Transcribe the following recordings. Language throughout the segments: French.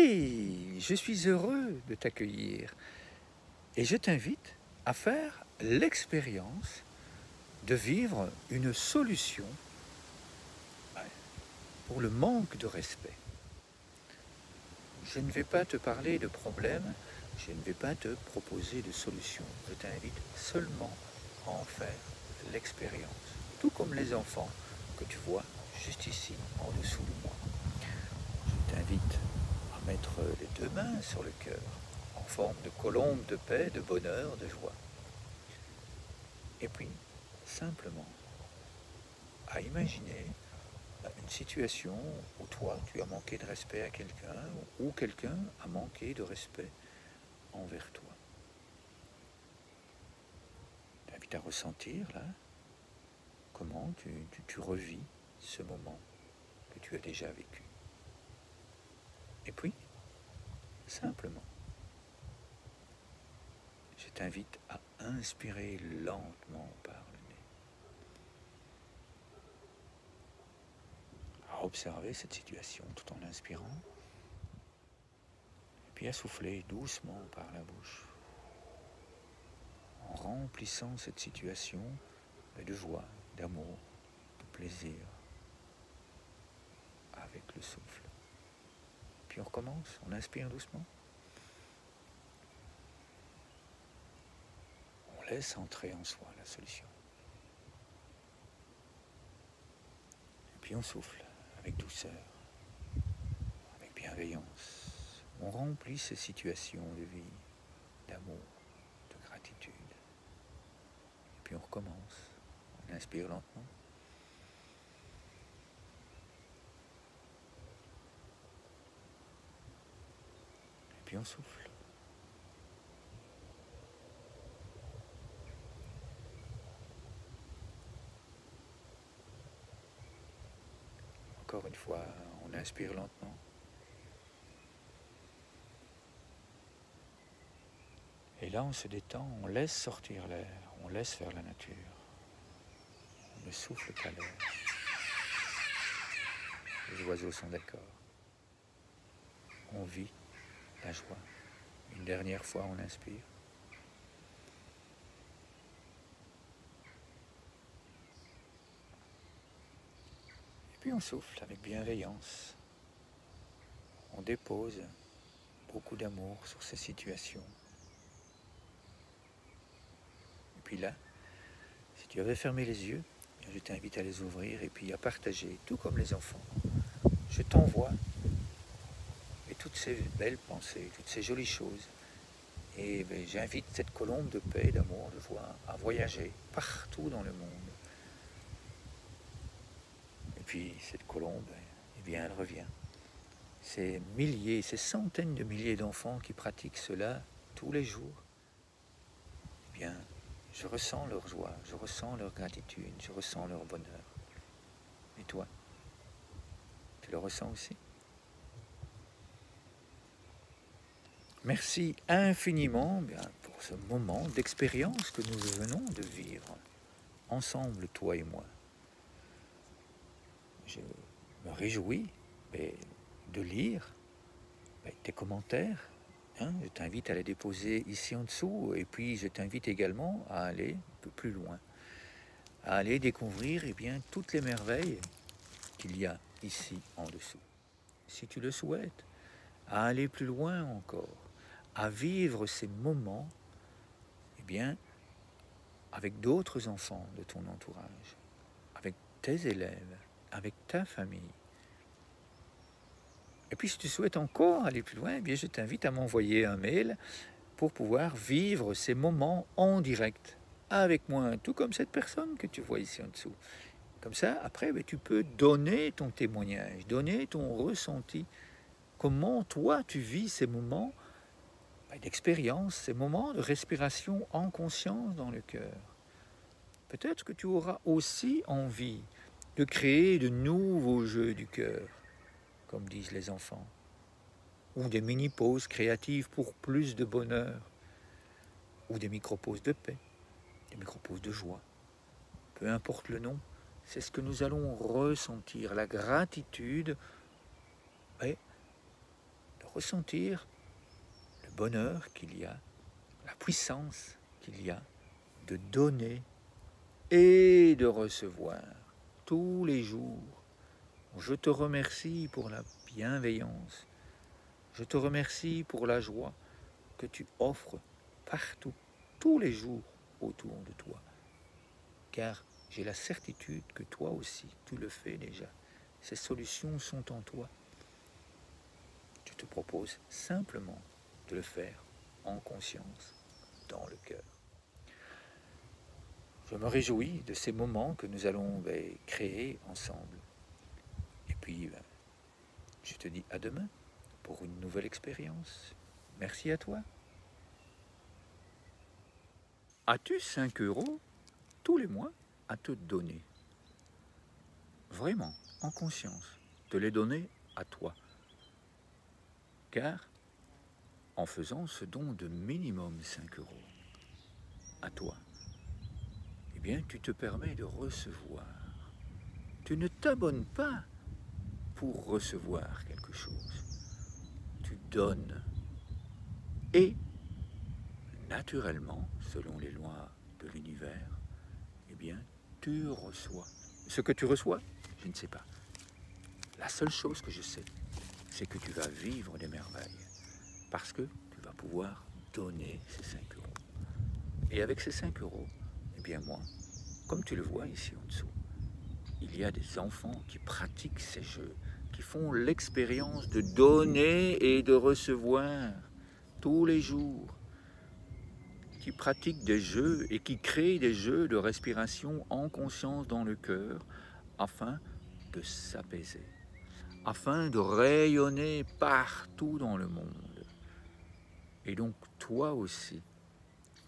Hey, je suis heureux de t'accueillir et je t'invite à faire l'expérience de vivre une solution pour le manque de respect. Je ne vais pas te parler de problèmes, je ne vais pas te proposer de solutions. Je t'invite seulement à en faire l'expérience, tout comme les enfants que tu vois juste ici, en dessous de moi. Je t'invite à mettre les deux mains sur le cœur, en forme de colombe de paix, de bonheur, de joie. Et puis, simplement, à imaginer une situation où toi, tu as manqué de respect à quelqu'un, ou quelqu'un a manqué de respect envers toi. Je t'invite à ressentir, là, comment tu revis ce moment que tu as déjà vécu. Et puis, simplement, je t'invite à inspirer lentement par le nez, à observer cette situation tout en inspirant, et puis à souffler doucement par la bouche, en remplissant cette situation de joie, d'amour, de plaisir, avec le souffle. Puis on recommence, on inspire doucement. On laisse entrer en soi la solution. Et puis on souffle avec douceur, avec bienveillance. On remplit ces situations de vie, d'amour, de gratitude. Et puis on recommence, on inspire lentement. Et puis on souffle. Encore une fois, on inspire lentement. Et là, on se détend, on laisse sortir l'air, on laisse faire la nature. On ne souffle pas l'air. Les oiseaux sont d'accord. On vit la joie. Une dernière fois, on inspire. Et puis on souffle avec bienveillance. On dépose beaucoup d'amour sur ces situations. Et puis là, si tu avais fermé les yeux, je t'invite à les ouvrir et puis à partager, tout comme les enfants. Je t'envoie et toutes ces belles pensées, toutes ces jolies choses. Et j'invite cette colombe de paix, d'amour, de joie à voyager partout dans le monde. Et puis cette colombe, eh bien, elle revient. Ces milliers, ces centaines de milliers d'enfants qui pratiquent cela tous les jours, eh bien, je ressens leur joie, je ressens leur gratitude, je ressens leur bonheur. Et toi, tu le ressens aussi? Merci infiniment pour ce moment d'expérience que nous venons de vivre, ensemble, toi et moi. Je me réjouis de lire tes commentaires. Je t'invite à les déposer ici en dessous, et puis je t'invite également à aller un peu plus loin, à aller découvrir toutes les merveilles qu'il y a ici en dessous. Si tu le souhaites, à aller plus loin encore, à vivre ces moments avec d'autres enfants de ton entourage, avec tes élèves, avec ta famille. Et puis si tu souhaites encore aller plus loin, je t'invite à m'envoyer un mail pour pouvoir vivre ces moments en direct avec moi, tout comme cette personne que tu vois ici en dessous. Comme ça, après, tu peux donner ton témoignage, donner ton ressenti, comment toi tu vis ces moments d'expérience, ces moments de respiration en conscience dans le cœur. Peut-être que tu auras aussi envie de créer de nouveaux jeux du cœur, comme disent les enfants, ou des mini-pauses créatives pour plus de bonheur, ou des micro-pauses de paix, des micro-pauses de joie. Peu importe le nom, c'est ce que nous allons ressentir, la gratitude de ressentir le bonheur qu'il y a, la puissance qu'il y a de donner et de recevoir tous les jours. Je te remercie pour la bienveillance. Je te remercie pour la joie que tu offres partout, tous les jours autour de toi. Car j'ai la certitude que toi aussi, tu le fais déjà. Ces solutions sont en toi. Je te propose simplement de le faire en conscience, dans le cœur. Je me réjouis de ces moments que nous allons créer ensemble. Et puis, je te dis à demain pour une nouvelle expérience. Merci à toi. As-tu 5 € tous les mois à te donner? Vraiment, en conscience, de les donner à toi. Car, en faisant ce don de minimum 5 € à toi, eh bien, tu te permets de recevoir. Tu ne t'abonnes pas pour recevoir quelque chose. Tu donnes. Et, naturellement, selon les lois de l'univers, eh bien, tu reçois. Ce que tu reçois, je ne sais pas. La seule chose que je sais, c'est que tu vas vivre des merveilles. Parce que tu vas pouvoir donner ces 5 €. Et avec ces 5 €, eh bien moi, comme tu le vois ici en dessous, il y a des enfants qui pratiquent ces jeux, qui font l'expérience de donner et de recevoir tous les jours, qui pratiquent des jeux et qui créent des jeux de respiration en conscience dans le cœur afin de s'apaiser, afin de rayonner partout dans le monde. Et donc toi aussi,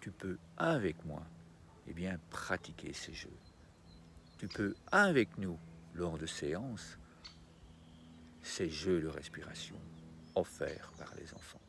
tu peux avec moi bien pratiquer ces jeux. Tu peux avec nous, lors de séances, ces jeux de respiration offerts par les enfants.